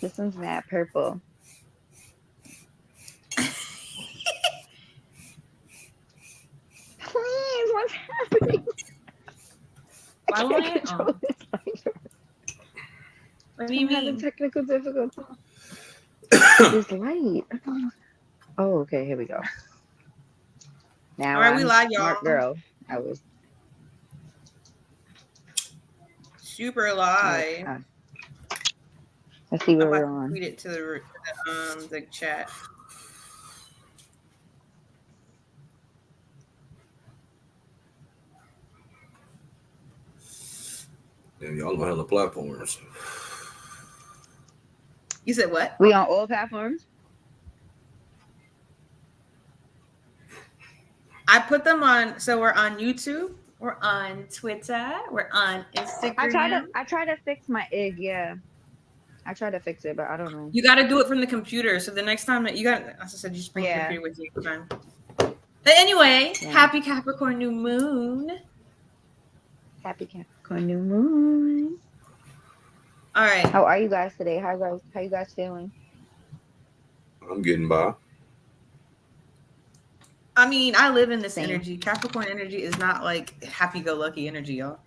This one's mad purple. Please, what's happening? Why won't it? Oh. What do you I'm having mean? technical difficulties. This light. Oh, okay, here we go. Now All right, we I'm live, smart y'all. girl. I was Super live. okay. Let's see I'm where we're about to on. tweet it to the chat. Damn, y'all don't have the platforms. You said what? We on all platforms? I put them on. So we're on YouTube. We're on Twitter. We're on Instagram. I try to fix my egg, yeah. I try to fix it, but I don't know. You got to do it from the computer. So the next time that you got, as I said, you just bring the computer with you next time. But anyway, happy Capricorn new moon. Happy Capricorn new moon. All right. How are you guys today? How you guys feeling? I'm getting by. I mean, I live in this energy. Capricorn energy is not like happy-go-lucky energy, y'all.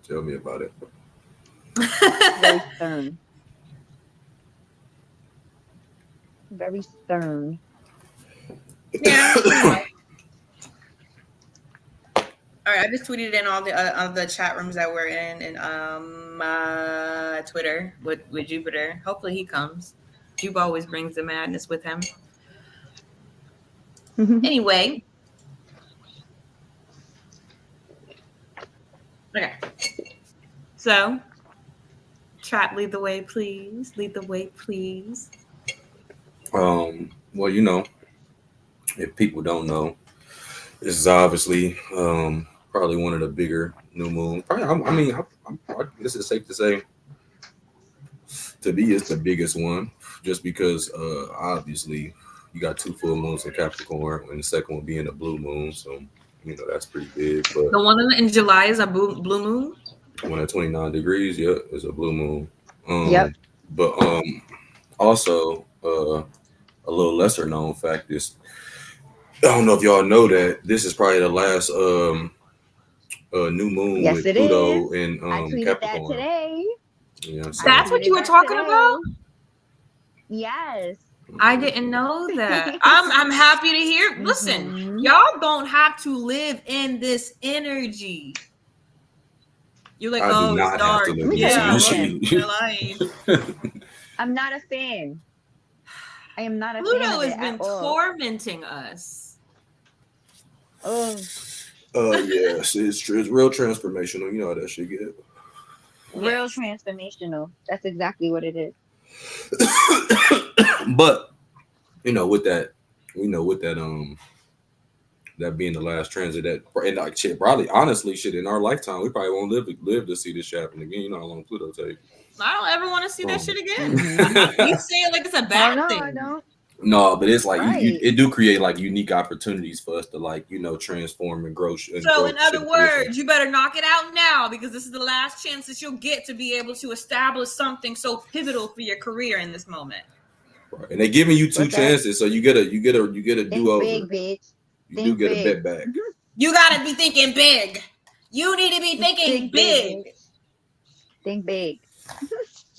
Tell me about it. Very stern. Very stern. Yeah. All right, I just tweeted in all the chat rooms that we're in and Twitter with Jupiter. Hopefully he comes. Jupe always brings the madness with him. Anyway. Okay. So, chat, lead the way, please. Lead the way, please. Well, you know, if people don't know, this is obviously probably one of the bigger new moons. Probably, this is safe to say. To me, it's the biggest one, just because obviously you got 2 full moons in Capricorn, and the second one being a blue moon. So you know that's pretty big. But the one in July is a blue moon. One at 29 degrees, yeah, is a blue moon. Yep. But also a little lesser known fact is, I don't know if y'all know that this is probably the last new moon with Pluto in I tweeted Capricorn. that today. You know that's what you were talking about? Yes. I didn't know that. I'm happy to hear. Listen, y'all don't have to live in this energy. You're like, oh, it's dark. I'm not a fan. I am not a Pluto fan of has been tormenting us. Oh. Yes, it's real transformational. You know how that shit get. Real transformational. That's exactly what it is. But you know, with that that being the last transit, that and like shit, probably honestly, shit in our lifetime, we probably won't live to see this shit happen again. You know how long Pluto take. I don't ever want to see that shit again. You say it like it's a bad thing. I don't. No, but it's like it do create like unique opportunities for us to like transform and grow. So in other words, you better knock it out now, because this is the last chance that you'll get to be able to establish something so pivotal for your career in this moment. Right. And they're giving you 2 chances, so you get a do over. Big, bitch. You do get a bet back. You gotta be thinking big. You need to be thinking big. Think big.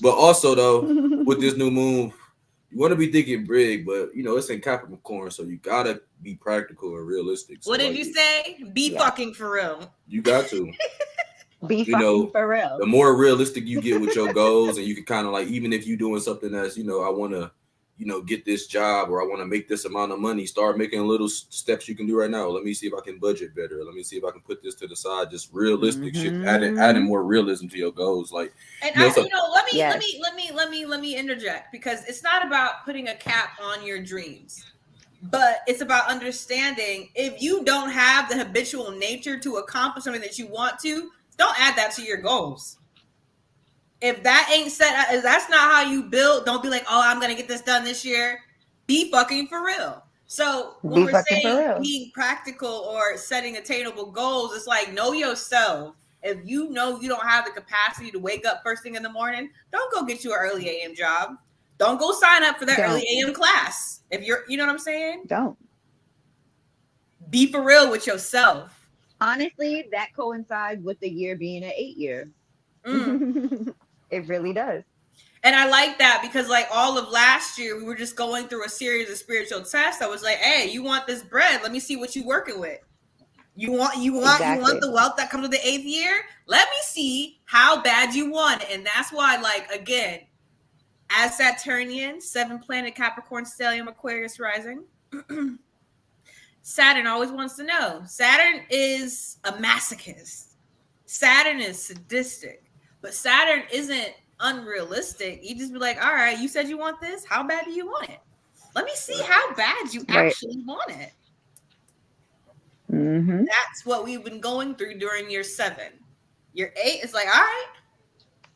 But also though, with this new moon, you want to be thinking big, but it's in Capricorn, so you gotta be practical and realistic. So what did you say? Be fucking for real. You got to. Be fucking for real. The more realistic you get with your goals, and you can kind of like, even if you're doing something that's, I want to, get this job, or I want to make this amount of money, start making little steps you can do right now. Let me see if I can budget better. Let me see if I can put this to the side. Just realistic shit, adding more realism to your goals. Like, and let me interject, because it's not about putting a cap on your dreams, but it's about understanding if you don't have the habitual nature to accomplish something that you want to, don't add that to your goals. If that ain't set, if that's not how you build, don't be like, oh, I'm going to get this done this year. Be fucking for real. So when we're saying being practical or setting attainable goals, it's like, know yourself. If you know you don't have the capacity to wake up first thing in the morning, don't go get you an early AM job. Don't go sign up for that early AM class. If you're, you know what I'm saying? Don't. Be for real with yourself. Honestly, that coincides with the year being an 8-year. It really does. And I like that because like all of last year, we were just going through a series of spiritual tests. I was like, hey, you want this bread? Let me see what you're working with. You want the wealth that comes with the 8th year? Let me see how bad you want it. And that's why, like, again, as Saturnian, 7-planet Capricorn, Stellium, Aquarius rising, Saturn always wants to know. Saturn is a masochist. Saturn is sadistic. But Saturn isn't unrealistic. You just be like, all right, you said you want this. How bad do you want it? Let me see how bad you actually want it. Mm-hmm. That's what we've been going through during year 7. Year 8 is like,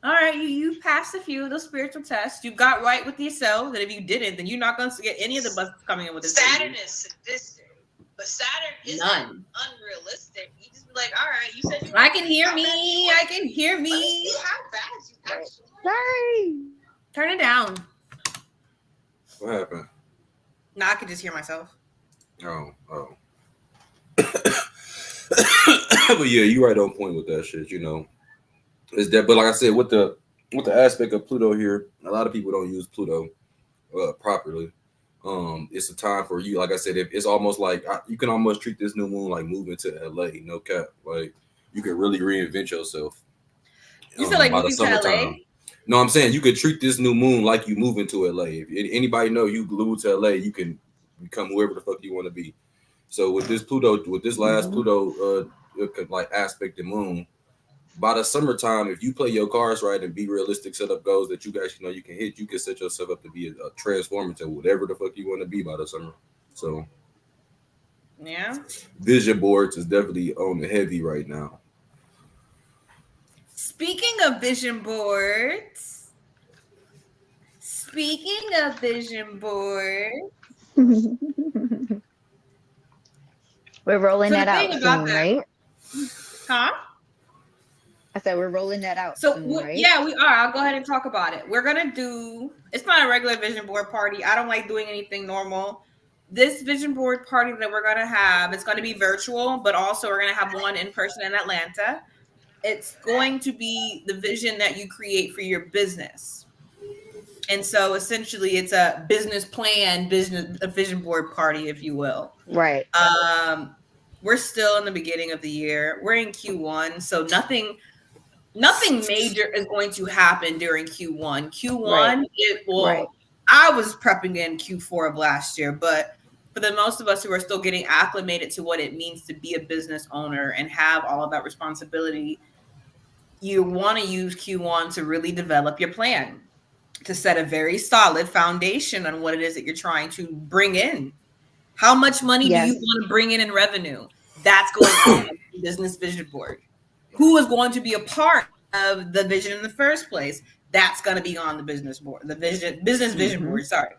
all right, you passed a few of those spiritual tests. You got right with yourself. That if you didn't, then you're not going to get any of the buses coming in with this. Saturn is sadistic, but Saturn isn't unrealistic. You just be like, all right, you said I can hear me. I can hear me. Let me see how bad you actually. Sorry. Turn it down. What happened? No, I can just hear myself. Oh. But yeah, you right on point with that shit. You know, is that? But like I said, with the aspect of Pluto here, a lot of people don't use Pluto properly. It's a time for you. Like I said, it's almost like you can almost treat this new moon like moving to LA. No cap. Like you can really reinvent yourself. You feel like moving to LA? No, I'm saying you could treat this new moon like you moving to LA. If anybody know you glued to LA, you can become whoever the fuck you want to be. So with this Pluto, with this last Pluto like aspect of moon, by the summertime, if you play your cards right and be realistic, set up goals that you guys you can hit, you can set yourself up to be a transformer to whatever the fuck you want to be by the summer. So yeah, vision boards is definitely on the heavy right now. Speaking of vision boards, We're rolling that out soon, right? Huh? I said we're rolling that out so soon, right? Yeah, we are. I'll go ahead and talk about it. We're gonna do. It's not a regular vision board party. I don't like doing anything normal. This vision board party that we're gonna have, it's gonna be virtual, but also we're gonna have one in person in Atlanta. It's going to be the vision that you create for your business. And so essentially it's a business plan, a vision board party, if you will. Right. We're still in the beginning of the year. We're in Q1, so nothing major is going to happen during Q1. Q1, it will. Right. I was prepping in Q4 of last year, but for the most of us who are still getting acclimated to what it means to be a business owner and have all of that responsibility, you want to use Q1 to really develop your plan, to set a very solid foundation on what it is that you're trying to bring in. How much money do you want to bring in revenue? That's going on the business vision board. Who is going to be a part of the vision in the first place? That's going to be on the business board, the business vision board. Sorry.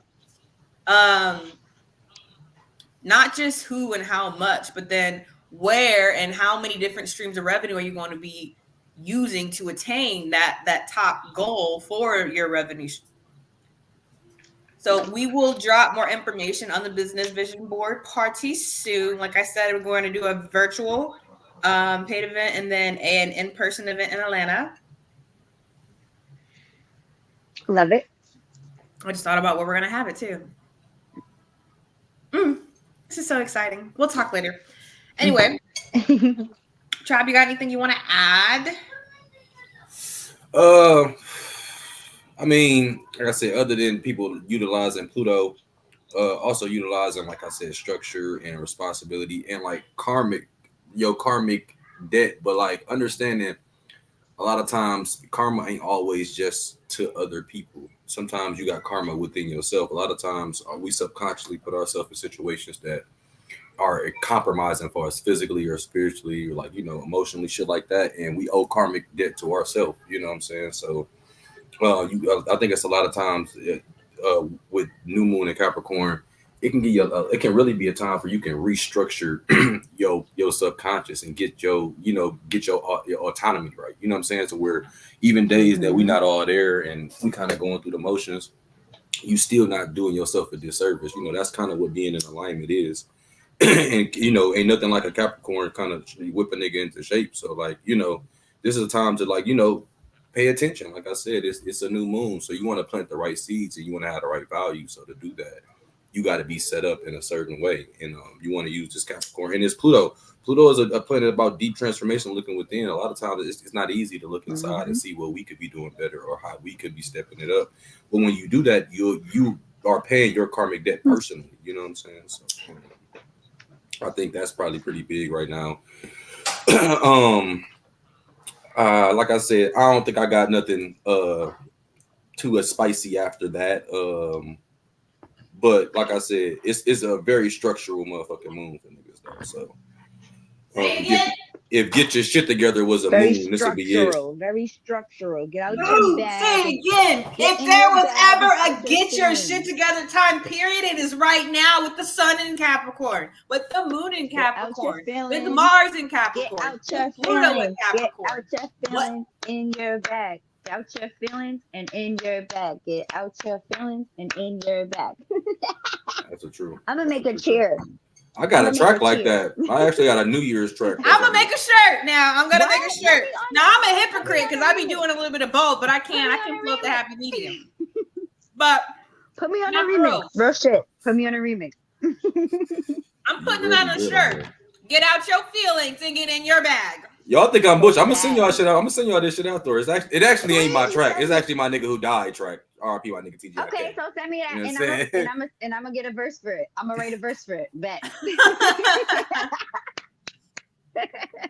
Not just who and how much, but then where and how many different streams of revenue are you going to be using to attain that top goal for your revenue. So we will drop more information on the business vision board party soon. Like I said, we're going to do a virtual paid event and then an in-person event in Atlanta. Love it. I just thought about where we're going to have it too. This is so exciting. We'll talk later. Anyway, Trav, you got anything you want to add? I mean, like I said, other than people utilizing Pluto, also utilizing, like I said, structure and responsibility and like karmic debt, but like understanding a lot of times karma ain't always just to other people. Sometimes you got karma within yourself. A lot of times we subconsciously put ourselves in situations that are compromising for us physically or spiritually or like, emotionally, shit like that. And we owe karmic debt to ourselves. You know what I'm saying? So I think it's a lot of times with new moon and Capricorn, it can give you it can really be a time where you can restructure your subconscious and get your autonomy right. You know what I'm saying? So where even days that we not all there and we kind of going through the motions, you still not doing yourself a disservice. You know, that's kind of what being in alignment is. And ain't nothing like a Capricorn kind of whip a nigga into shape. So like, this is a time to like, pay attention. Like I said, it's a new moon. So you want to plant the right seeds and you want to have the right value. So to do that, you got to be set up in a certain way. And you want to use this Capricorn. And it's Pluto. Pluto is a planet about deep transformation, looking within. A lot of times it's not easy to look inside and see what we could be doing better or how we could be stepping it up. But when you do that, you are paying your karmic debt personally. You know what I'm saying? So I think that's probably pretty big right now. Like I said, I don't think I got nothing too spicy after that. But like I said, it's a very structural motherfucking moon for niggas though. So if get your shit together was a Very moon, this would be it. Very structural. Get out Ooh, your bag. say it again. If there was ever a get your shit together time period, it is right now with the sun in Capricorn, with the moon in Capricorn, with Mars in Capricorn, Get out your feelings. Get out your feelings in your bag. Get out your feelings and in your bag. Get out your feelings and in your bag. That's true. I'm gonna make a chair. I got a track like that. I actually got a New Year's track. I'm gonna make a shirt now. I'm gonna make a shirt. Now I'm a hypocrite because I be doing a little bit of both, but I can't float the happy medium. But put me on a remix. Real shit. Put me on a remix. I'm putting it on a shirt. Get out your feelings and get in your bag. Y'all think I'm bush? I'm gonna send y'all shit out. I'm gonna send y'all this shit out there. It actually ain't my track. It's actually my nigga who died track. RP my nigga TJ. Okay, so send me that, and I'm gonna get a verse for it. I'm gonna write a verse for it. Bet.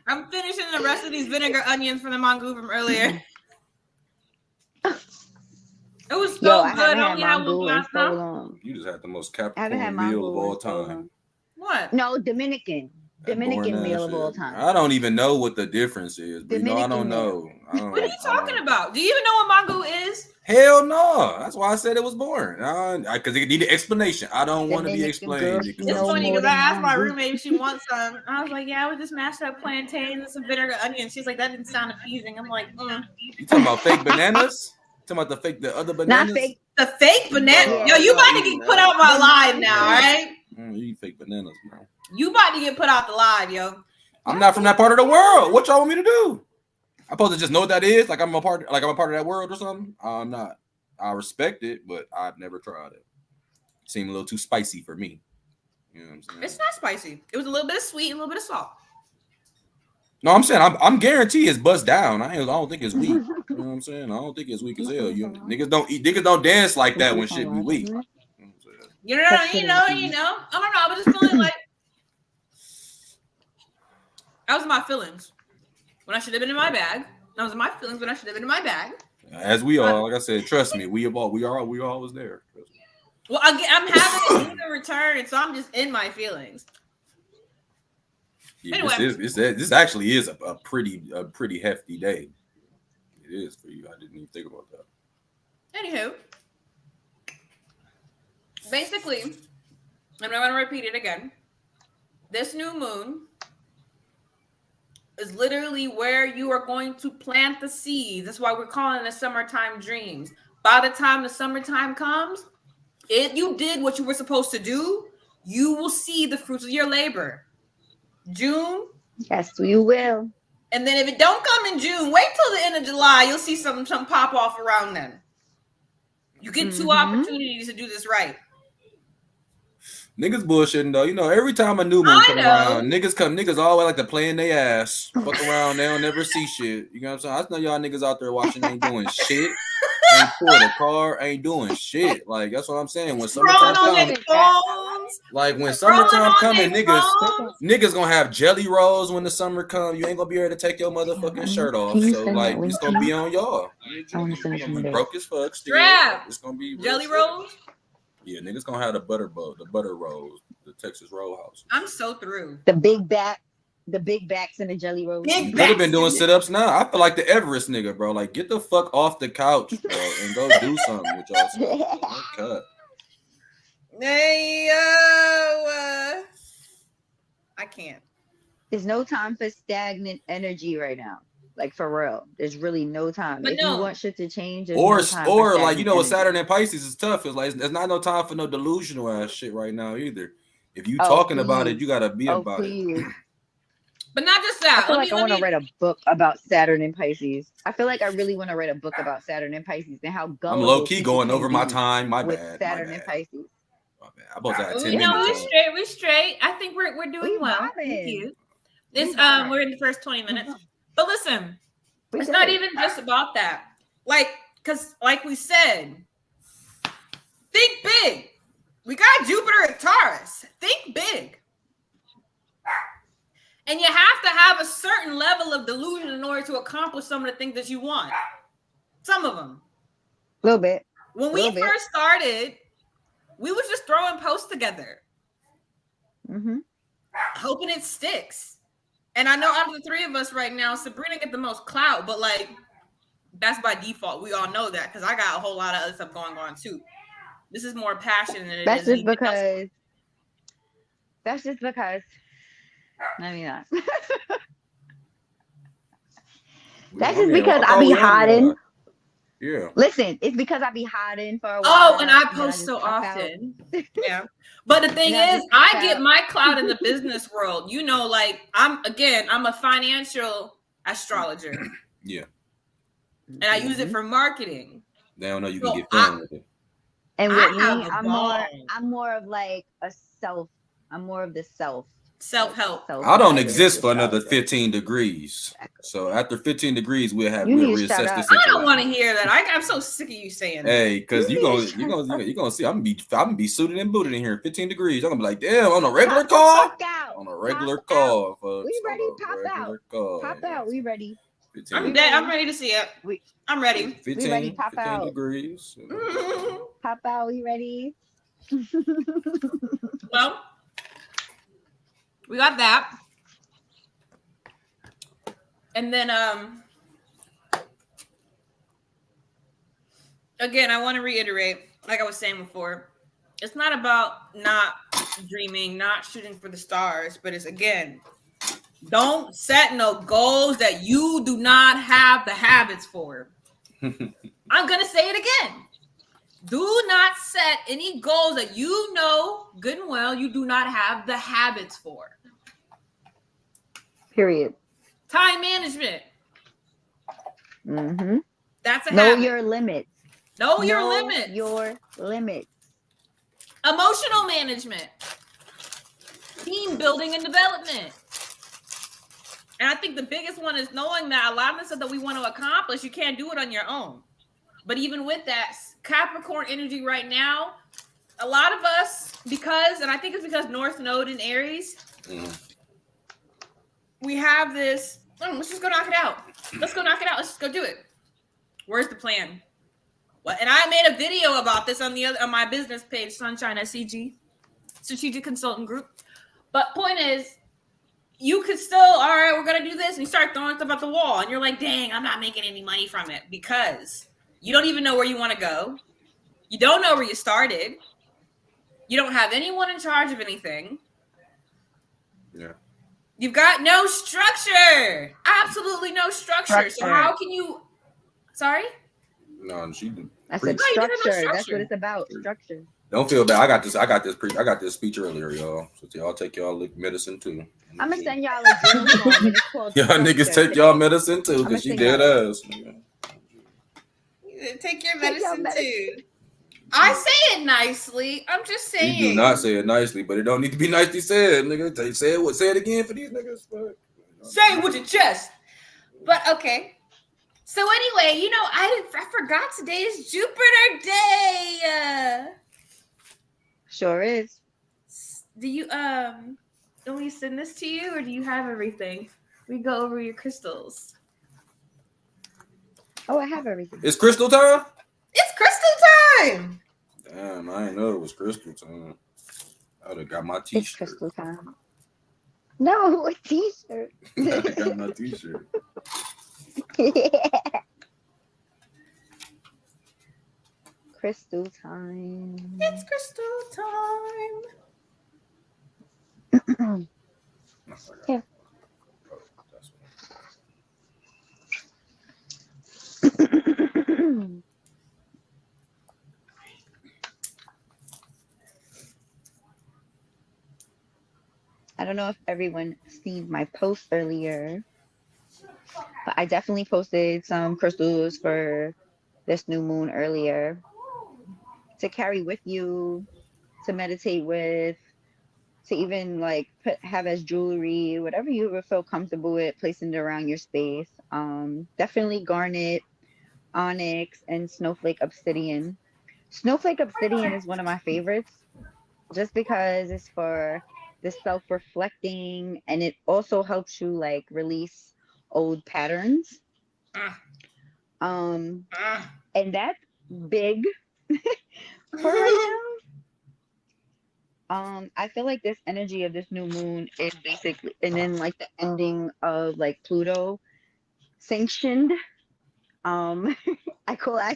I'm finishing the rest of these vinegar onions from the mango from earlier. It was so good. I only had one glass now. You just had the most Capricorn meal of all time. What? No, Dominican meal of all time. I don't even know what the difference is. But I don't know. What are you talking about? Do you even know what mango is? Hell no. That's why I said it was boring. Because it needed explanation. I don't want to be explained. It's funny because I asked my roommate if she wants some. I was like, yeah, I would just mash up plantains and some vinegar onions. She's like, that didn't sound appeasing. I'm like, You talking about fake bananas? Talking about the other bananas? Not fake. The fake banana? Yo, you about to get put out my live now, all right? You eat fake bananas, bro. You about to get put out the live, yo. I'm not from that part of the world. What y'all want me to do? I'm supposed to just know what that is? Like I'm a part of that world or something? I'm not. I respect it, but I've never tried it. Seemed a little too spicy for me. You know what I'm saying? It's not spicy. It was a little bit of sweet and a little bit of salt. No, I'm saying I'm guaranteed it's bust down. I don't think it's weak. You know what I'm saying? I don't think it's weak as hell. Niggas don't dance like that when shit be weak. You know. I don't know. I was just feeling like that was my feelings when I should have been in my bag. That was my feelings when I should have been in my bag. As we are, like I said, trust me, we always there. Well, I'm having a return, so I'm just in my feelings. Yeah, anyway. This actually is a pretty hefty day. It is for you. I didn't even think about that. Anywho, basically, I'm not going to repeat it again. This new moon is literally where you are going to plant the seeds. That's why we're calling it summertime dreams. By the time the summertime comes, if you did what you were supposed to do, you will see the fruits of your labor. June. Yes, you will. And then if it don't come in June, wait till the end of July. You'll see some pop off around then. You get two opportunities to do this right. Niggas bullshitting though. Every time a new moon come around, niggas always like to play in their ass. Fuck around, they don't never see shit. You know what I'm saying? I know y'all niggas out there watching ain't doing shit. Ain't poured a car, ain't doing shit. Like that's what I'm saying. When summertime coming, when summertime coming, niggas gonna have jelly rolls when the summer come. You ain't gonna be able to take your motherfucking shirt off. So like it's gonna be on y'all. Broke as fuck. Still. It's gonna be jelly rolls. Yeah, niggas gonna have the butter rolls, the Texas Roadhouse. I'm so through. The big backs and the jelly rolls. They've been doing sit-ups now. I feel like the Everest nigga, bro. Like, get the fuck off the couch, bro, and go do something with y'all. Cut. Hey, I can't. There's no time for stagnant energy right now. Like for real. There's really no time. But If you no. want shit to change, there's Or no time for like you stagnant know, with energy. Saturn and Pisces is tough. It's like there's not no time for no delusional ass shit right now either. If you Oh, talking about it, please. you gotta be Oh, about it. please. But not just I that. feel like I want to write a book about Saturn and Pisces. I feel like I really want to write a book about Saturn and Pisces and how I'm gullible low key people going can over my be time. My with bad. Saturn My and bad. Pisces. My bad. I supposed to have 10 No, minutes. we're straight. I think we're doing We well. vibing. Thank you. We This vibing. we're in the first 20 minutes. But listen, it's good. not even just about that. Like, because like we said, think big. We got Jupiter and Taurus. Think big. And you have to have a certain level of delusion in order to accomplish some of the things that you want. Some of them. A little bit. When we first started, we was just throwing posts together. Mm-hmm. Hoping it sticks. And I know out of the three of us right now, Sabrina get the most clout, but like that's by default. We all know that because I got a whole lot of other stuff going on too. This is more passion than it That's is. just because. That's just because. I mean, that's just because I be hiding. Yeah. Listen, it's because I be hiding for a while. Oh, and I post so often. Yeah. But the thing is, I get my clout in the business world. You know, like I'm a financial astrologer. Yeah. And I use it for marketing. They don't know you can get fun with it. And with me, I'm more of like a self. I'm more of the self-help. I don't exist for another 15 degrees. So after 15 degrees, we'll reassess this situation. I don't want to hear that. I'm so sick of you saying that. Hey, because you're gonna see I'm gonna be suited and booted in here. 15 degrees. I'm gonna be like, damn, on a regular call. On a regular call. We ready? Pop out. We ready. I'm dead. I'm ready to see it. I'm ready. 15, we ready. Pop 15 out. degrees. Pop out. We ready. Well, we got that. And then again, I want to reiterate, like I was saying before, it's not about not dreaming, not shooting for the stars, but it's again, don't set no goals that you do not have the habits for. I'm going to say it again. Do not set any goals that you know good and well you do not have the habits for. Period. Time management. Mm-hmm. That's a know habit. your limits. Know your limits. Your limits. Emotional management. Team building and development. And I think the biggest one is knowing that a lot of the stuff that we want to accomplish, you can't do it on your own. But even with that, Capricorn energy right now, a lot of us, and I think it's because North Node in Aries, we have this, let's just go knock it out. Let's go knock it out. Let's just go do it. Where's the plan? What? And I made a video about this on my business page, Sunshine SCG, Strategic Consultant Group. But point is, you could still, all right, we're going to do this. And you start throwing stuff at the wall. And you're like, dang, I'm not making any money from it because you don't even know where you want to go. You don't know where you started. You don't have anyone in charge of anything. Yeah. You've got no structure. Absolutely no structure. So how can you, sorry? No, she did. I said structure. That's what it's about. Structure. Don't feel bad. I got this speech earlier, y'all. So y'all take y'all medicine too. I'm gonna send y'all a Zoom call. Y'all niggas take y'all medicine too, because she dead ass. Take your medicine too. I say it nicely. I'm just saying. You do not say it nicely, but it don't need to be nicely said, nigga. Say it again for these niggas. Say it with your chest. But okay. So anyway, I forgot today is Jupiter Day. Sure is. Do you want me to send this to you, or do you have everything? We go over your crystals. Oh, I have everything. It's crystal time? It's crystal time. Damn, I didn't know it was crystal time. I would have got my t-shirt. It's crystal time. No, a t-shirt. I would have got my t-shirt. Crystal time. It's crystal time. Yeah. I don't know if everyone seen my post earlier, but I definitely posted some crystals for this new moon earlier to carry with you, to meditate with, to even like have as jewelry, whatever you ever feel comfortable with, placing it around your space. Definitely garnet, onyx, and snowflake obsidian. Snowflake obsidian is one of my favorites just because it's for the self-reflecting, and it also helps you like release old patterns. And that's big for right now. I feel like this energy of this new moon is basically, and then like the ending of like Pluto sanctioned. I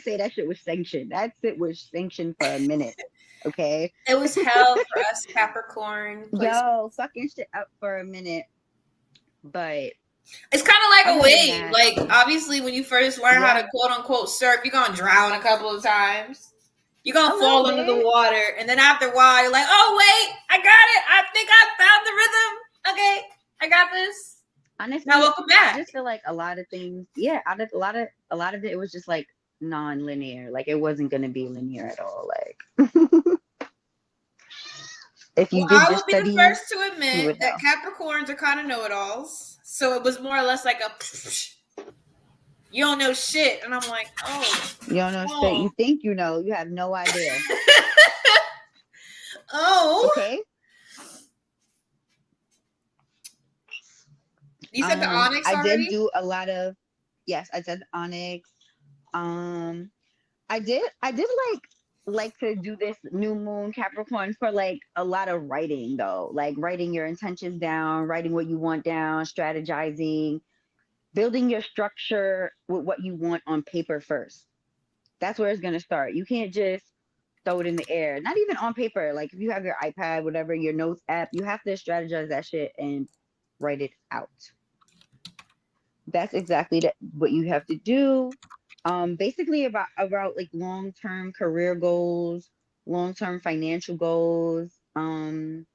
say that shit was sanctioned. That shit was sanctioned for a minute. Okay. It was hell for us Capricorn. Yo, fucking shit up for a minute. But it's kind of like a wave. Like, obviously, when you first learn how to quote unquote surf, you're gonna drown a couple of times. You're gonna fall under the water, and then after a while, you're like, "Oh wait, I got it! I think I found the rhythm. Okay, I got this." Honestly, now welcome back. I just feel like a lot of things. Yeah, a lot of it, it was just like non-linear. Like it wasn't gonna be linear at all. Like. If you I will be the first to admit that Capricorns are kind of know-it-alls. So it was more or less like a, you don't know shit. And I'm like, oh. You don't know shit. You think you know. You have no idea. Oh. Okay. You said the onyx already? I did do a lot of, yes, I said onyx. I did like to do this new moon Capricorn for like a lot of writing though, like writing your intentions down, writing what you want down, strategizing, building your structure with what you want on paper first. That's where it's going to start. You can't just throw it in the air, not even on paper. Like if you have your iPad, whatever, your notes app, you have to strategize that shit and write it out. That's exactly what you have to do. Basically about like long-term career goals, long-term financial goals, even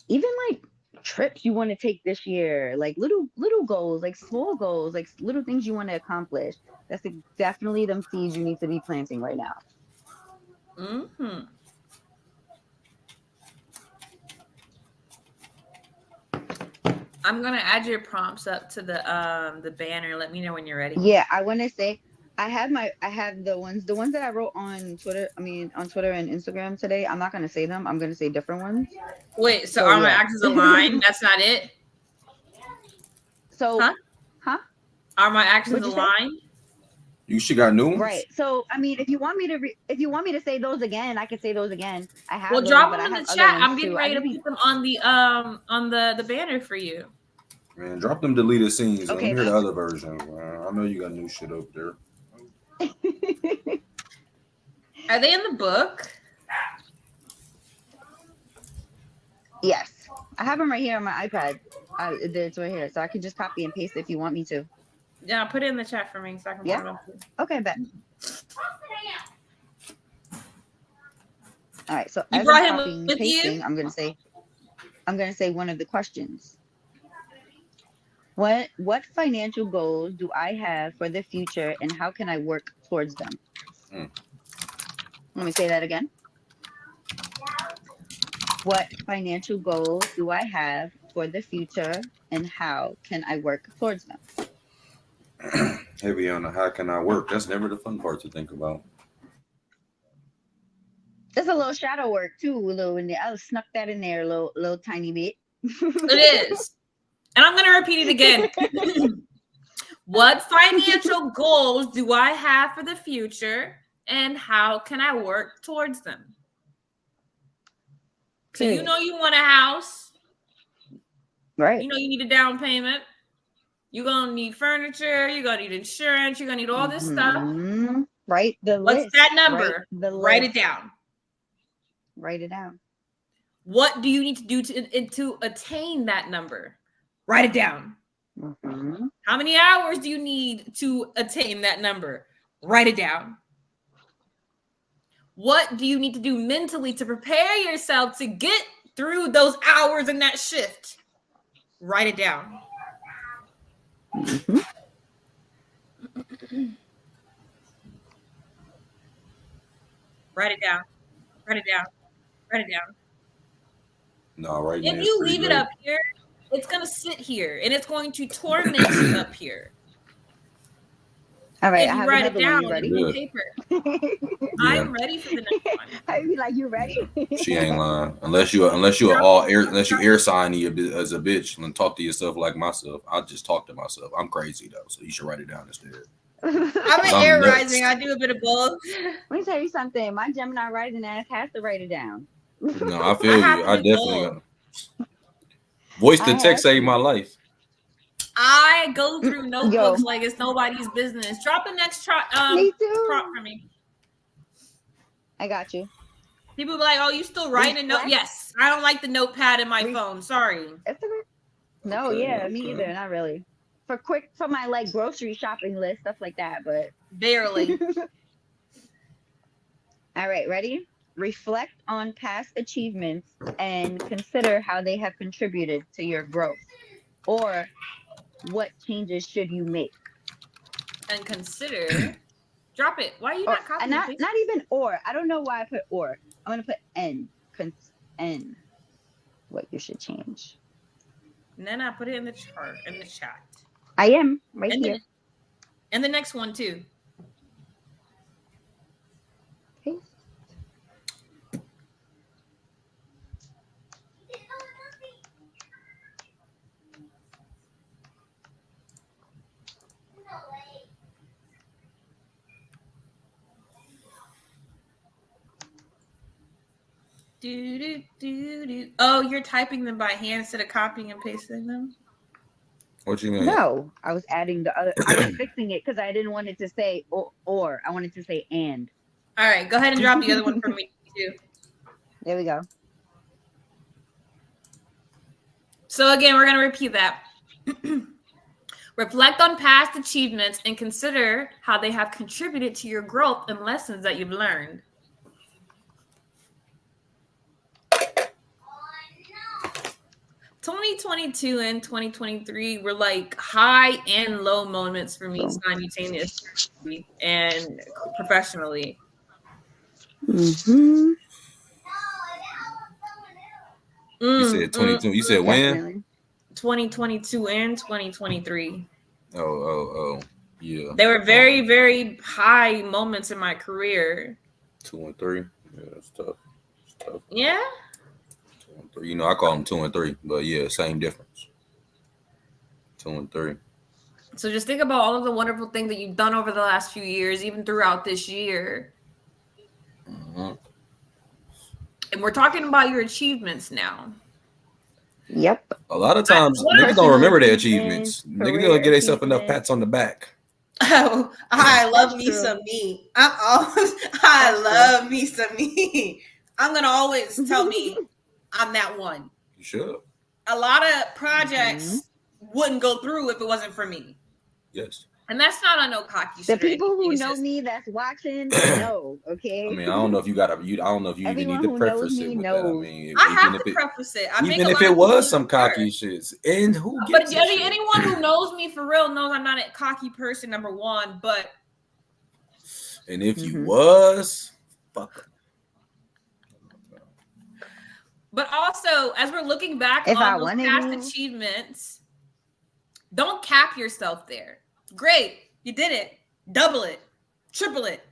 like trips you want to take this year, like little goals, like small goals, like little things you want to accomplish. That's definitely them seeds you need to be planting right now. Mm-hmm. I'm gonna add your prompts up to the banner. Let me know when you're ready. Yeah, I want to say I have the ones that I wrote on Twitter. I mean, on Twitter and Instagram today. I'm not gonna say them. I'm gonna say different ones. Wait, so are my axes aligned? That's not it. So, huh? Are my axes aligned? She got new ones, right? So, I mean, if you want me to say those again, I can say those again. I have. Well, drop them in the chat. I'm getting ready to put them on the banner for you. Man, drop them deleted scenes. Okay, let me hear the other version. I know you got new shit up there. Are they in the book? Yes, I have them right here on my iPad. It's right here, so I can just copy and paste it if you want me to. Yeah, put it in the chat for me so I can put it up. Okay, bet. All right, so you brought him with pasting, you? I'm gonna say one of the questions. What financial goals do I have for the future, and how can I work towards them? Let me say that again. What financial goals do I have for the future, and how can I work towards them? Heavy on the how can I work. That's never the fun part to think about. There's a little shadow work too, a little in there. I snuck that in there a little tiny bit. It is. And I'm going to repeat it again. What financial goals do I have for the future, and how can I work towards them? So you know you want a house. Right. You know you need a down payment. You're going to need furniture. You're going to need insurance. You're going to need all this stuff. Right. What's that number? Write it down. Write it down. What do you need to do to attain that number? Write it down. Mm-hmm. How many hours do you need to attain that number? Write it down. What do you need to do mentally to prepare yourself to get through those hours in that shift? Write it down. Mm-hmm. Write it down. Write it down. Write it down. No, writing If is you pretty leave it great. up here, it's going to sit here and it's going to torment you up here. All right, If I you have write it another one. down You in ready? Good. paper, Yeah, I'm ready for the next one. I'd be like, you ready? she ain't lying. Unless you air sign as a bitch and talk to yourself like myself. I just talk to myself. I'm crazy though, so you should write it down instead. I'm an I'm air nuts. rising. I do a bit of both. Let me tell you something. My Gemini rising ass has to write it down. No, I feel have you. to I do definitely both. got voice to I text have saved to. my life. I go through Yo, notebooks like it's nobody's business. Drop the next me prompt too. for me. I got you. People be like, "Oh, you still writing a note?" Reflect. Yes, I don't like the notepad in my Re- phone. Sorry. It's okay. No, Okay, yeah, me okay. either. Not really. For my like grocery shopping list, stuff like that. But Barely. all right, ready? Reflect on past achievements and consider how they have contributed to your growth, or what changes should you make. And consider. Drop it. Why are you Or not copying and pasting? not even or. I don't know why I put or. I'm gonna put n. N. What you should change. And then I put it in the chart in the chat. I am right And here. and the next one too. Paste. Oh, you're typing them by hand instead of copying and pasting them? What you mean? No, I was adding the other. I was fixing it because I didn't want it to say or. I wanted to say and. All right, go ahead and drop the other one for me too. There we go. So again, we're going to repeat that. Reflect on past achievements and consider how they have contributed to your growth and lessons that you've learned. Oh, no. 2022 and 2023 were like high and low moments for me simultaneously and professionally. Mm-hmm. You said 22. You said when? Definitely. 2022 and 2023. Oh, yeah. They were very, very high moments in my career. 2 and 3. Yeah, that's tough. It's tough. Yeah. 2 and 3. You know, I call them 2 and 3, but yeah, same difference. 2 and 3. So just think about all of the wonderful things that you've done over the last few years, even throughout this year. Mm-hmm. And we're talking about your achievements now. Yep. A lot of times, What niggas don't remember their achievements, achievements. Niggas career don't get themselves enough achievements. pats on the back. Oh, I love That's me true. some me. I love me some me. I'm gonna always tell me I'm that one. You should. A lot of projects wouldn't go through if it wasn't for me. Yes. And that's not on no cocky The shit. or people who anything. It's know just- me that's watching know, okay? I mean, I don't know if you gotta. I don't know if you even Everyone need to who knows preface me it with knows. that. I mean, I have even if to it, preface it. I make even a if lot it of was people some scared. cocky shits, and who But gives a shit? anyone who knows me for real knows I'm not a cocky person, number one. But And if you Mhm. was, fuck 'em. But also, as we're looking back If I on those wanted past to. achievements, don't cap yourself there. Great, you did it. Double it, triple it.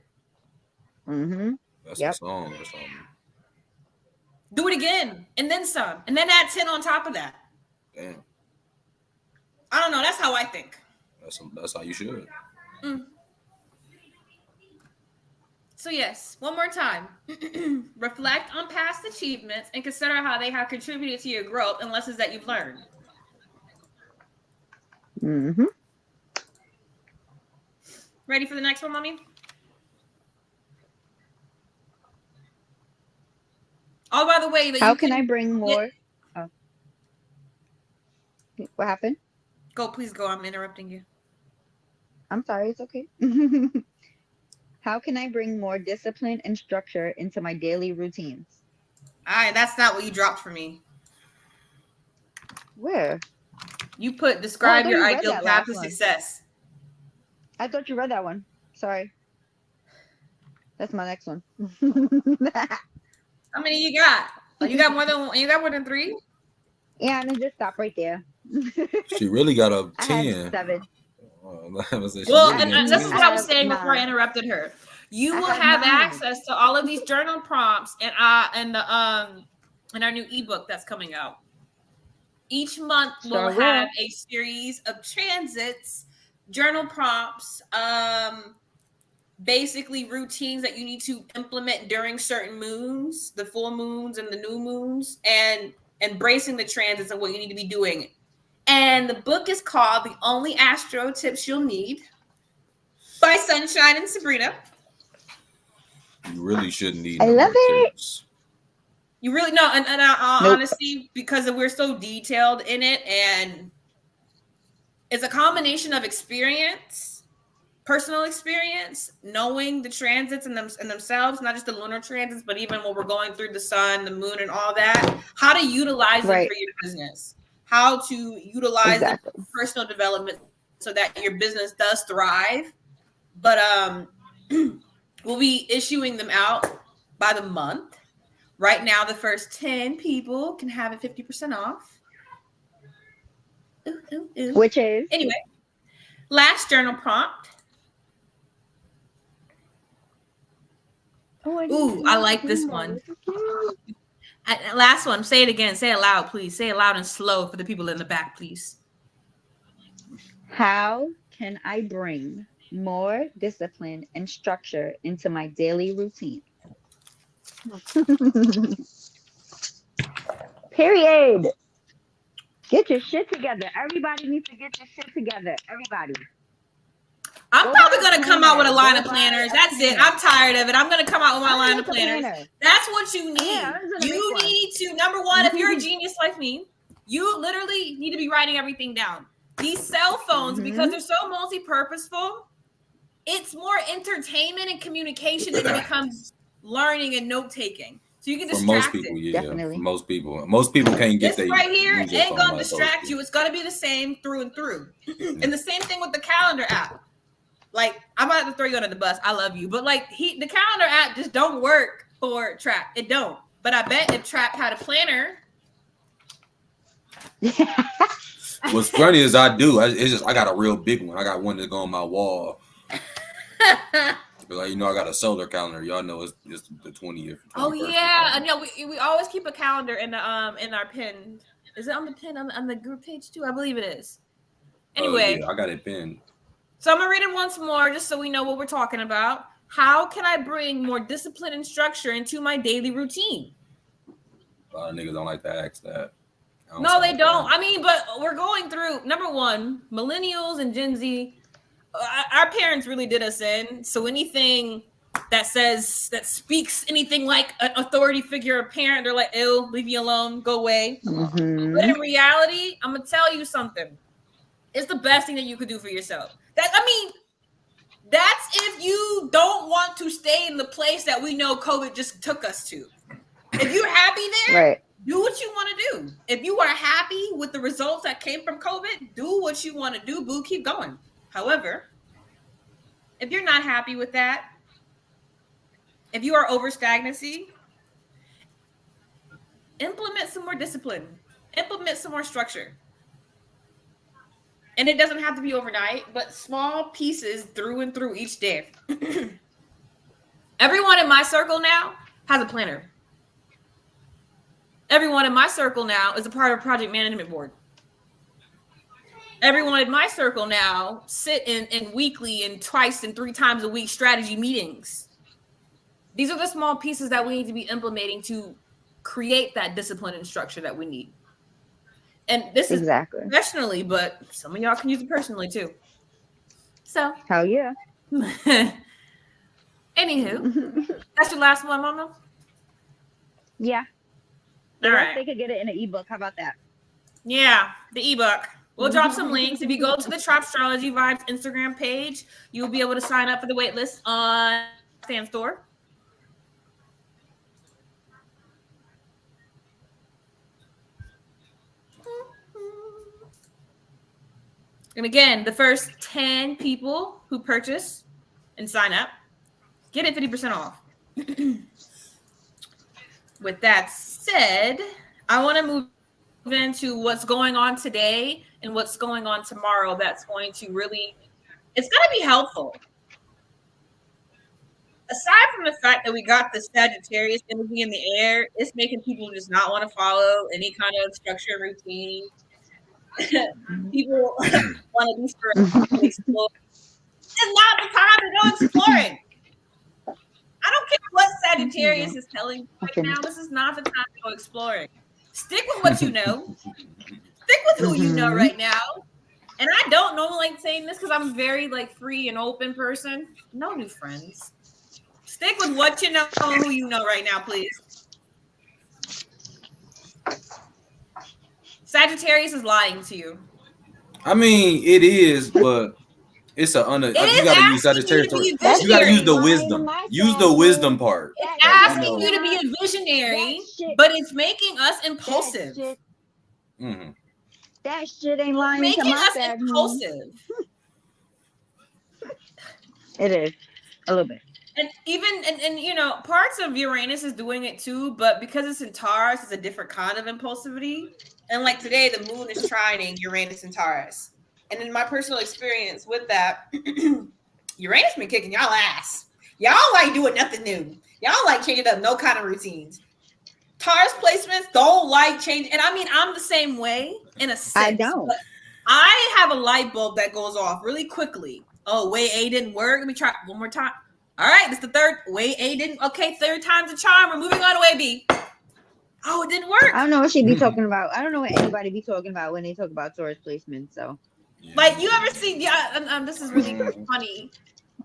Mm-hmm. That's Yep. a song or something. Do it again, and then some, and then add 10 on top of that. Damn, I don't know. That's how I think. that's how you should. So yes, one more time. Reflect on past achievements and consider how they have contributed to your growth and lessons that you've learned. Mm-hmm. Ready for the next one, mommy? Oh, by the way, that How you can I can bring get. more? Oh, what happened? Go, please go. I'm interrupting you. I'm sorry, it's okay. How can I bring more discipline and structure into my daily routines? All right, that's not what you dropped for me. Where? You put Oh, I describe thought your you read ideal that path last to one. success. I thought you read that one. Sorry. That's my next one. How many you got? Oh, you got more than one. You got more than 3? Yeah, and it just stopped right there. She really got a I have 10. 7. I was saying she Well, really I, got and this is I what I 10. was have saying before I 9. interrupted her. You I will have have 9. access to all of these journal prompts and in our new ebook that's coming out. Each month we'll Sure have will. a series of transits, journal prompts, basically routines that you need to implement during certain moons, the full moons and the new moons, and embracing the transits and what you need to be doing. And the book is called The Only Astro Tips You'll Need by Sunshine and Sabrina. You really shouldn't need I no love more it. tips. You really know, and Nope. honestly, because we're so detailed in it, and it's a combination of experience, personal experience, knowing the transits and themselves, not just the lunar transits, but even when we're going through the sun, the moon, and all that, how to utilize them Right. for your business, how to utilize them Exactly. for personal development so that your business does thrive. But we'll be issuing them out by the month. Right now, the first 10 people can have it 50% off. Ooh, ooh, ooh. Which is? Anyway, last journal prompt. Oh, I didn't Ooh, see I you like doing this that. one. This is cute. Last one. Say it again. Say it loud, please. Say it loud and slow for the people in the back, please. How can I bring more discipline and structure into my daily routine? Period. Get your shit together. Everybody needs to get your shit together. Everybody. I'm Go probably buy a going to come out with a planner. line Go of buy planners. a That's it. planner. I'm tired of it. I'm going to come out with my I'm gonna line of make a planners. planner. That's what you Yeah, need. I'm gonna make You one. need to, number one, if you're a genius like me, you literally need to be writing everything down. These cell phones, because they're so multi-purposeful, it's more entertainment and communication than it becomes learning and note-taking. So you get For most distracted. people, yeah. For Definitely. most people can't get This they right here use their ain't phone gonna like those distract people. you. It's gonna be the same through and through. And the same thing with the calendar app. Like, I'm about to throw you under the bus. I love you, but like the calendar app just don't work for Trap. It don't. But I bet if Trap had a planner. What's funny is I do. It's just I got a real big one. I got one that go on my wall. But like I got a solar calendar. Y'all know it's the 20th. Oh 21st. yeah, and yeah, we always keep a calendar in our pin. Is it on the pin on the group page too? I believe it is. Anyway, Yeah, I got it pinned. so I'm gonna read it once more just so we know what we're talking about. How can I bring more discipline and structure into my daily routine? A lot of niggas don't like to ask that. No, they don't. I mean, but we're going through number one, millennials and Gen Z. Our parents really did us in. So anything that speaks anything like an authority figure, a parent, they're like, "Ew, leave me alone, go away." But in reality, I'm gonna tell you something. It's the best thing that you could do for yourself. That's if you don't want to stay in the place that we know COVID just took us to. If you're happy there, Right. do what you want to do. If you are happy with the results that came from COVID, do what you want to do, boo, keep going. However, if you're not happy with that, if you are over stagnancy, implement some more discipline, implement some more structure. And it doesn't have to be overnight, but small pieces through and through each day. Everyone in my circle now has a planner. Everyone in my circle now is a part of a project management board. Everyone in my circle now sit in weekly and twice and 3 times a week strategy meetings. These are the small pieces that we need to be implementing to create that discipline and structure that we need. And this is Exactly. professionally, but some of y'all can use it personally too. So, Hell yeah. anywho, that's your last one, Mama? Yeah. The All rest right. they could get it in an ebook. How about that? Yeah, the ebook. We'll drop some links. If you go to the Trop Astrology Vibes Instagram page, you'll be able to sign up for the wait list on Stan Store. And again, the first 10 people who purchase and sign up get it 50% off. With that said, I want to move into what's going on today and what's going on tomorrow. That's going to really, it's going to be helpful. Aside from the fact that we got the Sagittarius energy in the air, it's making people just not want to follow any kind of structure and routine. People want to be sporadic, explore. It's not the time to go exploring. I don't care what Sagittarius is telling you right now. This is not the time to go exploring. Stick with what you know. Stick with who you know right now. And I don't normally like saying this because I'm very like free and open person. No new friends. Stick with what you know and who you know right now, please. Sagittarius is lying to you. I mean, it is, but it's you gotta use Sagittarius. You gotta use the wisdom. Use the wisdom part. It's asking you to be a visionary, but it's making us impulsive. That shit ain't lying. It's making us impulsive. It is a little bit. And even and you know, parts of Uranus is doing it too, but because it's in Taurus, it's a different kind of impulsivity. And like today, the moon is trining Uranus and Taurus. And in my personal experience with that, Uranus been kicking y'all ass. Y'all like doing nothing new. Y'all like changing up no kind of routines. Taurus placements don't like change. And I mean, I'm the same way in a sense. I don't. But I have a light bulb that goes off really quickly. Oh, way A didn't work. Let me try one more time. All right, this is the third. Way A didn't. Okay, third time's a charm. We're moving on to way B. Oh, it didn't work. I don't know what she be talking about. I don't know what anybody be talking about when they talk about Taurus placement. So, like, you ever see? Yeah, this is really funny.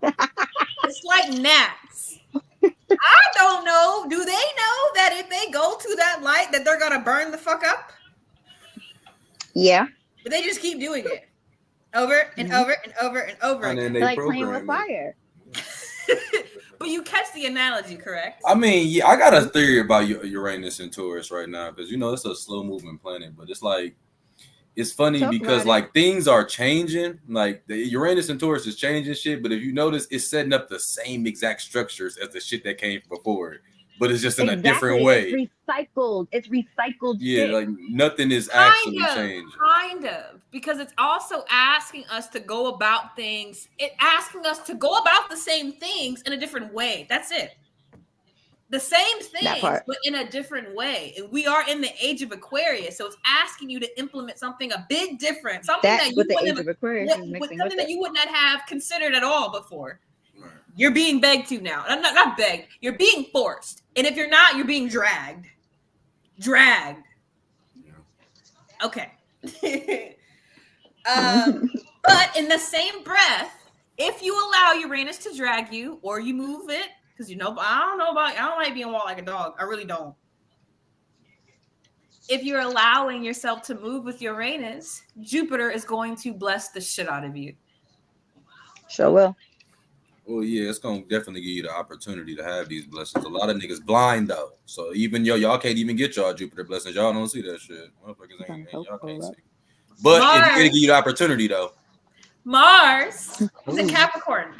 It's like gnats. I don't know. Do they know that if they go to that light, that they're gonna burn the fuck up? Yeah. But they just keep doing it over and over and over and over again. They're like playing with fire. But you catch the analogy, correct? I mean, yeah, I got a theory about Uranus and Taurus right now because it's a slow moving planet, but it's like it's funny because like things are changing. Like the Uranus and Taurus is changing shit, but if you notice, it's setting up the same exact structures as the shit that came before, but it's just in a different way. It's recycled. It's recycled. Yeah, shit. Like nothing is actually changing. Kind of, because it's also asking us to go about things. It's asking us to go about the same things in a different way. That's it. The same things, but in a different way. And we are in the age of Aquarius, so it's asking you to implement something a big different, something that you wouldn't have considered at all before. You're being begged to now. Not begged. You're being forced. And if you're not, you're being dragged. Dragged. Okay. But in the same breath, if you allow Uranus to drag you or you move it, because I don't like being walked like a dog. I really don't. If you're allowing yourself to move with Uranus, Jupiter is going to bless the shit out of you. Sure will. Well, yeah, it's gonna definitely give you the opportunity to have these blessings. A lot of niggas blind though, so even y'all can't even get y'all Jupiter blessings. Y'all don't see that shit. Y'all can't see. But it's gonna give you the opportunity though. Mars is in Capricorn.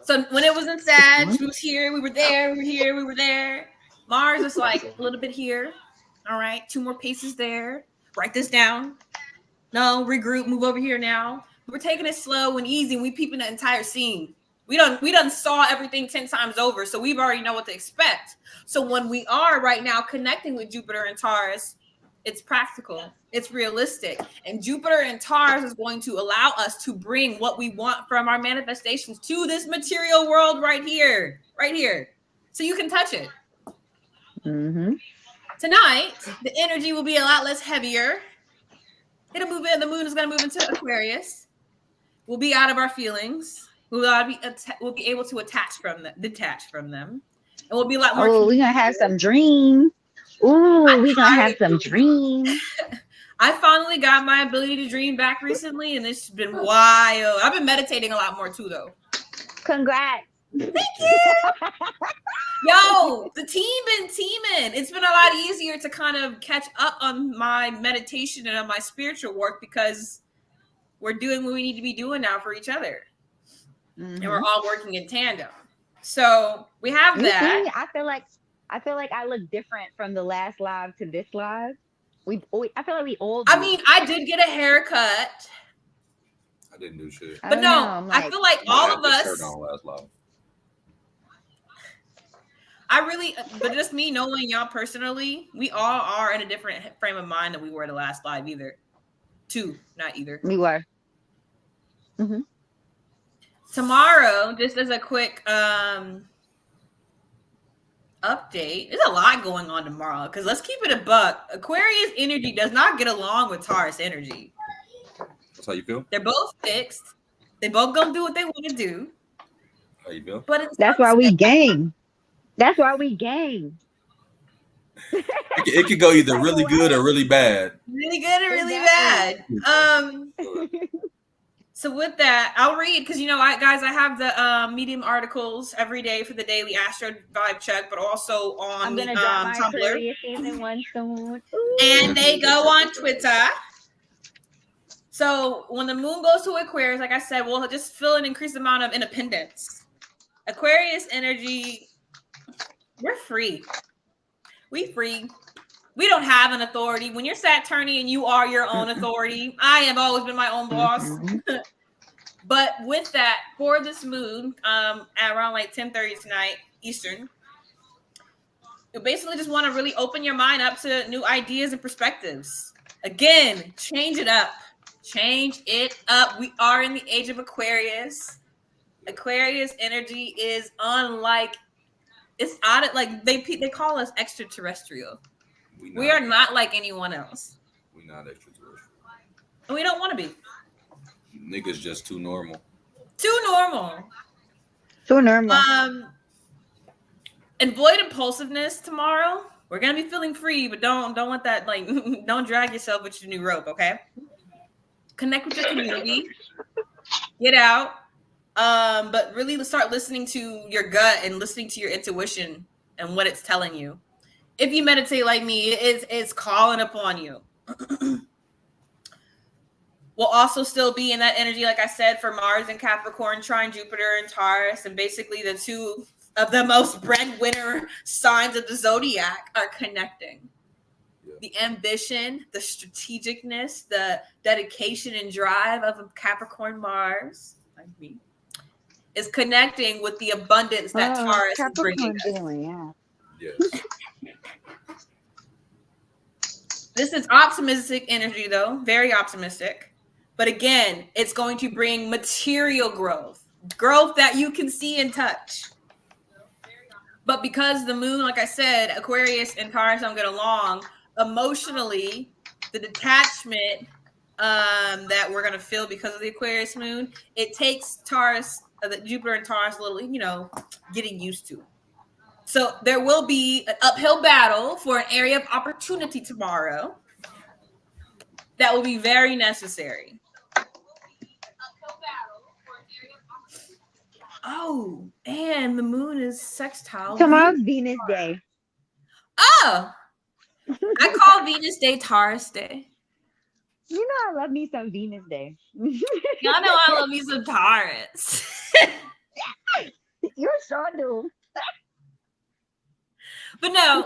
So when it was in Sag, we was here, we were there, we were here, we were there. Mars is like a little bit here. All right, 2 more paces there. Write this down. No, regroup, move over here now. We're taking it slow and easy, and we peeping the entire scene. We done saw everything 10 times over, so we've already know what to expect. So when we are right now connecting with Jupiter and Taurus, it's practical, it's realistic. And Jupiter and Taurus is going to allow us to bring what we want from our manifestations to this material world right here. So you can touch it. Mm-hmm. Tonight, the energy will be a lot less heavier. It'll move in. The moon is going to move into Aquarius. We'll be out of our feelings. We'll be able to detach from them. And we'll be a lot more. Oh, we're going to have some dreams. Ooh, I'm we gonna tired have of some dreaming. dreams. I finally got my ability to dream back recently, and it's been wild. I've been meditating a lot more too, though. Congrats. Yo, the team been teaming. It's been a lot easier to kind of catch up on my meditation and on my spiritual work because we're doing what we need to be doing now for each other. And we're all working in tandem. So we have You that. see, I feel like I look different from the last live to this live. I feel like we all do. I mean, I did get a haircut. I didn't do shit. I But don't no, know. I'm I like, feel like I all had of this us, shirt on last live. but just me knowing y'all personally, we all are in a different frame of mind than we were the last live either. Two, not either. we were. Tomorrow, just as a quick update, there's a lot going on tomorrow because let's keep it a buck. Aquarius energy does not get along with Taurus energy. That's how you feel? They're both fixed. They both gonna do what they want to do. How you feel? But That's why we gang. That's why we gang. It could go either really good or really bad. Really good or really Exactly. bad. So with that, I'll read because I have the Medium articles every day for the daily Astro Vibe check, but also on I'm gonna drop my Tumblr, Aquarius season 1 soon. and they go on Twitter. So when the moon goes to Aquarius, like I said, we'll just feel an increased amount of independence. Aquarius energy, we're free. We free. We don't have an authority. When you're Saturnian, you are your own authority. I have always been my own boss. But with that, for this moon, at around like 10:30 tonight Eastern, you basically just want to really open your mind up to new ideas and perspectives. Again, change it up. Change it up. We are in the age of Aquarius. Aquarius energy is unlike, it's out of, like they call us extraterrestrial. We are not like anyone else. We not extraterrestrial. And we don't want to be. Niggas just too normal. Too normal. So normal. Avoid impulsiveness tomorrow. We're gonna be feeling free, but don't let that don't drag yourself with your new rope, okay? Connect with your community. Get out. But really start listening to your gut and listening to your intuition and what it's telling you. If you meditate like me, it's calling upon you. We'll also still be in that energy, like I said, for Mars and Capricorn, trine Jupiter and Taurus, and basically the two of the most breadwinner signs of the zodiac are connecting. Yeah. The ambition, the strategicness, the dedication and drive of a Capricorn Mars, like me, is connecting with the abundance that Taurus is bringing us. Yes. This is optimistic energy, though, very optimistic. But again, it's going to bring material growth that you can see and touch. But because the moon, like I said, Aquarius and Taurus don't get along, emotionally, the detachment that we're going to feel because of the Aquarius moon, it takes Taurus, Jupiter and Taurus a little, getting used to. So there will be an uphill battle for an area of opportunity tomorrow that will be very necessary. Oh, and the moon is sextile. Tomorrow's Venus Day. Oh, I call Venus Day Taurus Day. You know I love me some Venus Day. Y'all know I love me some Taurus. You sure do. But no,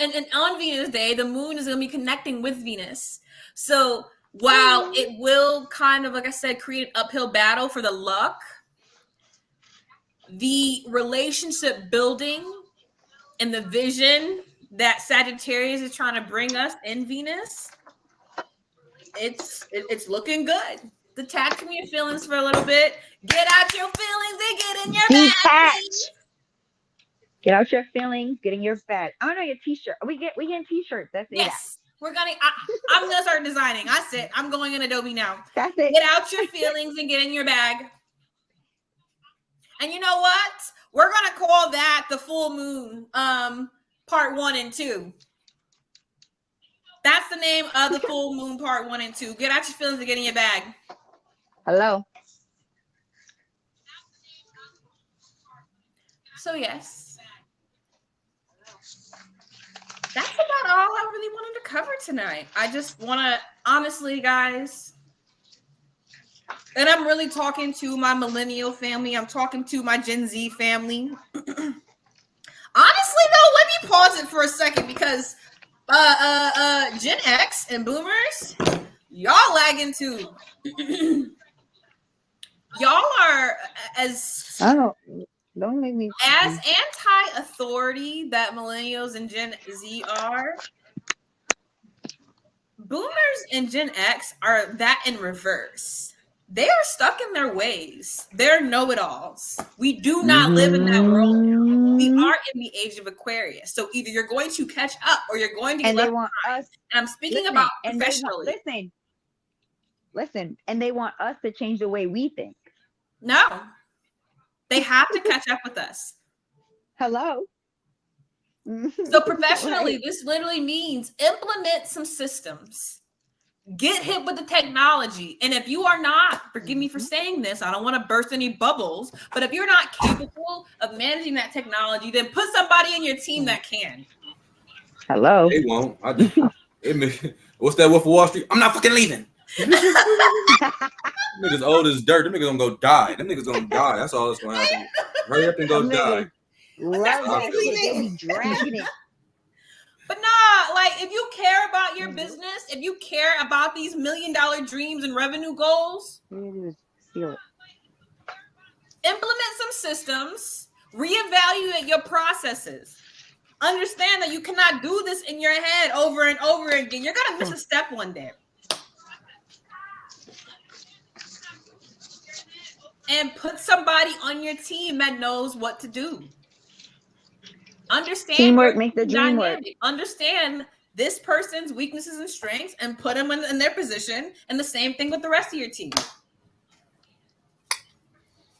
and on Venus Day, the moon is going to be connecting with Venus. So while it will kind of, like I said, create an uphill battle for the luck, the relationship building and the vision that Sagittarius is trying to bring us in Venus, it's looking good. Detach from your feelings for a little bit. Get out your feelings and get in your bag. Get out your feelings, get in your bag. I want to get a t-shirt. We getting t-shirts. That's it. Yes. We're gonna. I'm gonna start designing. I said I'm going in Adobe now. That's it. Get out your feelings and get in your bag. And you know what? We're gonna call that the full moon Part 1 and 2. That's the name of the full moon part 1 and 2. Get out your feelings and get in your bag. Hello. So yes, that's about all I really wanted to cover tonight. I just want to, honestly, guys, and I'm really talking to my millennial family. I'm talking to my Gen Z family. Honestly, though, let me pause it for a second because Gen X and Boomers, y'all lagging too. Y'all are as don't make me as anti-authority that millennials and Gen Z are. Boomers and Gen X are that in reverse. They are stuck in their ways. They're know-it-alls. We do not live in that world now. We are in the age of Aquarius. So either you're going to catch up or you're going to get and left they want behind. us. And I'm speaking about and professionally. Listen, and they want us to change the way we think. No, they have to catch up with us. Hello. So professionally, Right. this literally means implement some systems. Get hit with the technology. And if you are not, forgive me for saying this, I don't want to burst any bubbles, but if you're not capable of managing that technology, then put somebody in your team that can. Hello. They won't. What's that Wolf of Wall Street? I'm not fucking leaving. Niggas old as dirt. Them niggas gonna go die. Them niggas gonna die. That's all that's gonna happen. Hurry up and go die. Love that shit. They be dragging it. But nah, like if you care about your business, if you care about these $1 million dreams and revenue goals, Steal it. implement some systems, reevaluate your processes. Understand that you cannot do this in your head over and over again. You're gonna miss a step one day. And put somebody on your team that knows what to do. Understand teamwork, make the dream work. Understand this person's weaknesses and strengths and put them in their position. And the same thing with the rest of your team.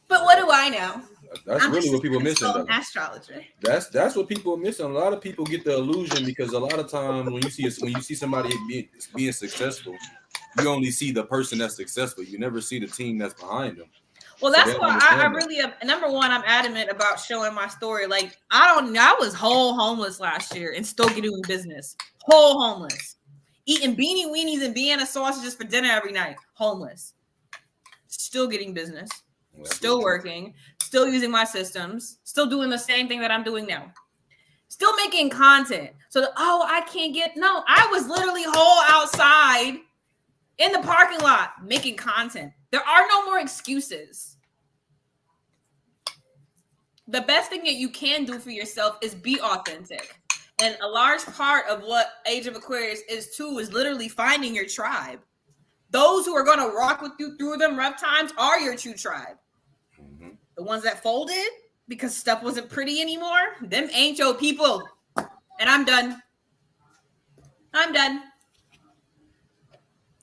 But what do I know? That's really what people missing. Though. Astrologer. That's what people are missing. A lot of people get the illusion because a lot of times when you see somebody being successful, you only see the person that's successful. You never see the team that's behind them. Well, that's why I really am. Number one, I'm adamant about showing my story. Like, I was whole homeless last year and still doing business. Whole homeless. Eating beanie weenies and Vienna sausages for dinner every night. Homeless. Still getting business. Still working. Still using my systems. Still doing the same thing that I'm doing now. Still making content. So, I can't get. No, I was literally whole outside in the parking lot making content. There are no more excuses. The best thing that you can do for yourself is be authentic. And a large part of what Age of Aquarius is too is literally finding your tribe. Those who are going to rock with you through them rough times are your true tribe. Mm-hmm. The ones that folded because stuff wasn't pretty anymore, them ain't your people. And I'm done.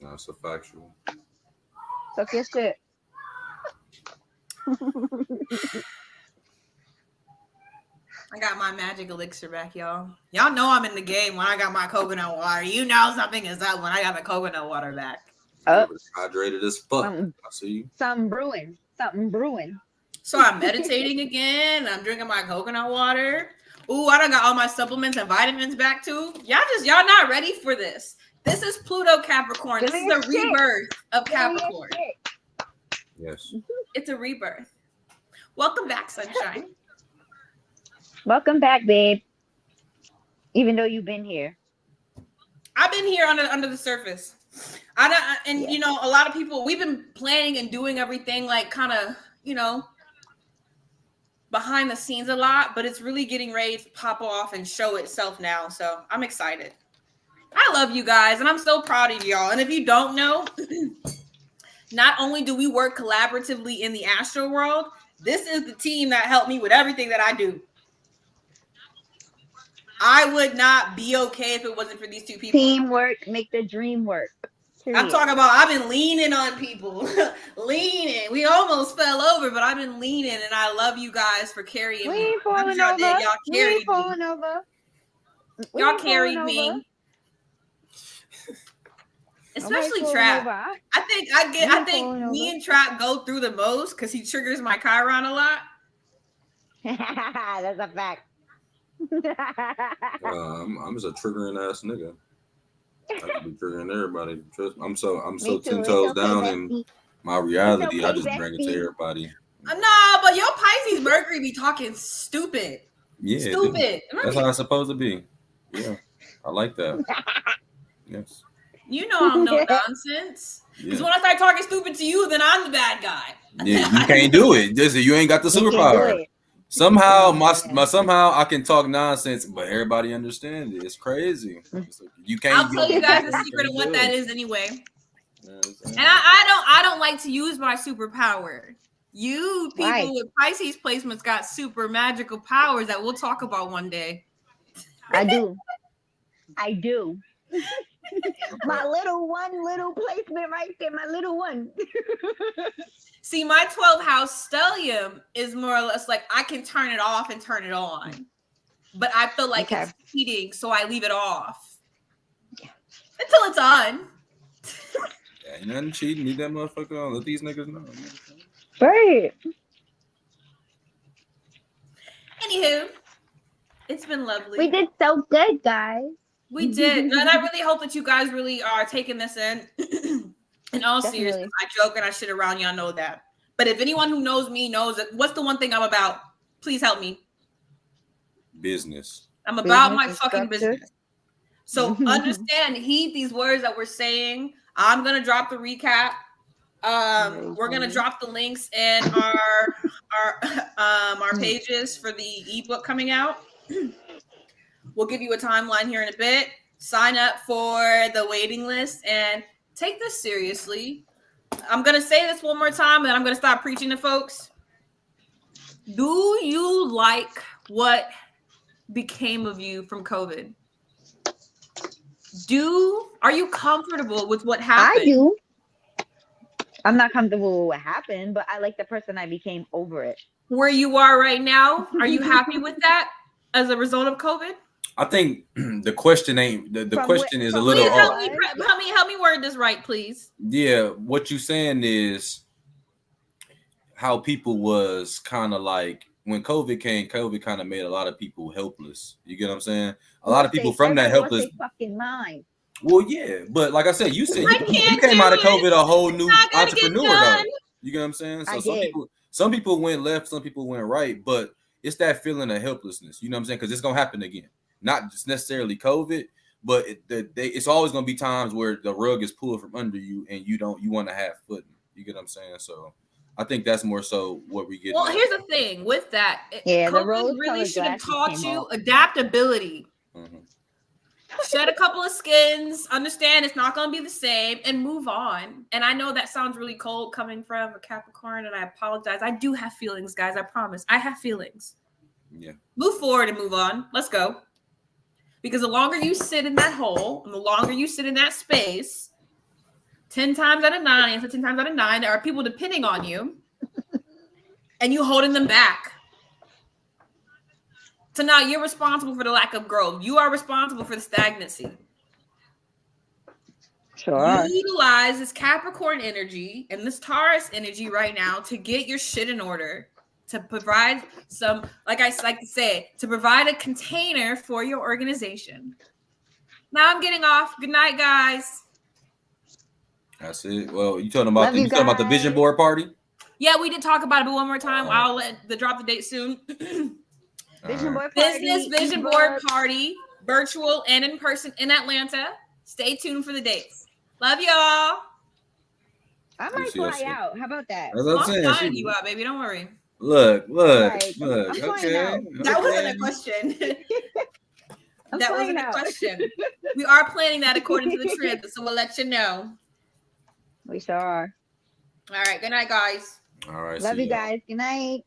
That's a factual. Suck your shit. I got my magic elixir back, y'all. Y'all know I'm in the game when I got my coconut water. You know something is up when I got the coconut water back. Hydrated as fuck. I see you. Something brewing. So I'm meditating again. I'm drinking my coconut water. Ooh, I done got all my supplements and vitamins back too. Y'all not ready for this. This is Pluto Capricorn. This is a rebirth of Capricorn. Yes. It's a rebirth. Welcome back, sunshine. Welcome back, babe. Even though you've been here. I've been here under the surface. You know, a lot of people, we've been planning and doing everything like kind of, you know, behind the scenes a lot, but it's really getting ready to pop off and show itself now. So I'm excited. I love you guys, and I'm so proud of y'all. And if you don't know, not only do we work collaboratively in the astro world, this is the team that helped me with everything that I do. I would not be okay if it wasn't for these two people. Teamwork, make the dream work. Period. I'm talking about I've been leaning on people. Leaning. We almost fell over, but I've been leaning, and I love you guys for carrying me. We ain't falling over. We ain't falling over. We Y'all ain't carried falling over. me, Nobody's especially falling Trap. over. I think me and Trap go through the most because he triggers my Chiron a lot. That's a fact. I'm just a triggering ass nigga. I could be triggering everybody. Trust me. I'm so Me too. 10 It's toes okay, down in bestie. my It's reality. I okay, just bring it to bestie. everybody. Nah, but your Pisces Mercury be talking stupid. Yeah, dude. Stupid. That's how it's supposed to be. Yeah, I like that. Yes. You know I'm no nonsense. Because Yeah. when I start talking stupid to you, then I'm the bad guy. Yeah, you can't do it. Just you ain't got the You can't do superpower. it. Somehow, Yeah. somehow I can talk nonsense, but everybody understands it. It's crazy. It's like, you can't. I'll tell you guys the you secret of can't what do that it. is anyway. You know what I'm saying? And I don't like to use my superpower. You people Why? with Pisces placements got super magical powers that we'll talk about one day. I do. I do. My little placement right there. My little one. See, my 12th house stellium is more or less like I can turn it off and turn it on. But I feel like Okay. it's cheating, so I leave it off. Until it's on. Yeah, ain't nothing cheating. Leave that motherfucker on. Let these niggas know. Right. Anywho, it's been lovely. We did so good, guys. We did. And I really hope that you guys really are taking this in. In all Definitely. seriousness, I joke and I shit around. Y'all know that. But if anyone who knows me knows that what's the one thing I'm about, please help me. Business. I'm about Business my and fucking structure. business. So understand, heed these words that we're saying. I'm gonna drop the recap. We're gonna drop the links in our pages for the ebook coming out. We'll give you a timeline here in a bit. Sign up for the waiting list and take this seriously. I'm gonna say this one more time, and I'm gonna stop preaching to folks. Do you like what became of you from COVID? Are you comfortable with what happened? I do. I'm not comfortable with what happened, but I like the person I became over it. Where you are right now, are you happy with that as a result of COVID? I think the question ain't the question is a little Please off. help me word this right, please. Yeah, what you saying is how people was kind of like when COVID came. COVID kind of made a lot of people helpless. You get what I'm saying? A lot of people from that helpless. Fucking mind. Well, yeah, but like I said, you said you came do out of it. COVID a whole new not gonna get entrepreneur done. though. You get what I'm saying? So I did. some people went left, some people went right, but it's that feeling of helplessness. You know what I'm saying? Because it's gonna happen again. Not just necessarily COVID, but it's always gonna be times where the rug is pulled from under you and you want to have footing. You get what I'm saying? So I think that's more so what we get. Well, here's the thing with that. Yeah, the COVID rose really should have glasses taught came you off. adaptability. Mm-hmm. Shed a couple of skins, understand it's not going to be the same, and move on. And I know that sounds really cold coming from a Capricorn, and I apologize. I do have feelings, guys. I promise. I have feelings. Yeah. Move forward and move on. Let's go. Because the longer you sit in that hole, and the longer you sit in that space, 10 times out of 9, 15 times out of 9, there are people depending on you, and you holding them back. So now you're responsible for the lack of growth. You are responsible for the stagnancy. Sure. Utilize this Capricorn energy and this Taurus energy right now to get your shit in order, to provide some, like I like to say, to provide a container for your organization. Now I'm getting off. Good night, guys. That's it. Well, you talking about the vision board party? Yeah, we did talk about it, but one more time. I'll drop the date soon. Vision board party, business vision board party, virtual and in person in Atlanta. Stay tuned for the dates. Love y'all. I might fly out. How about that? I'm flying you out, baby. Don't worry. Look. I'm flying out. That wasn't a question. That wasn't a question. We are planning that according to the trip, so we'll let you know. We sure are. All right. Good night, guys. All right. Love you guys. Good night.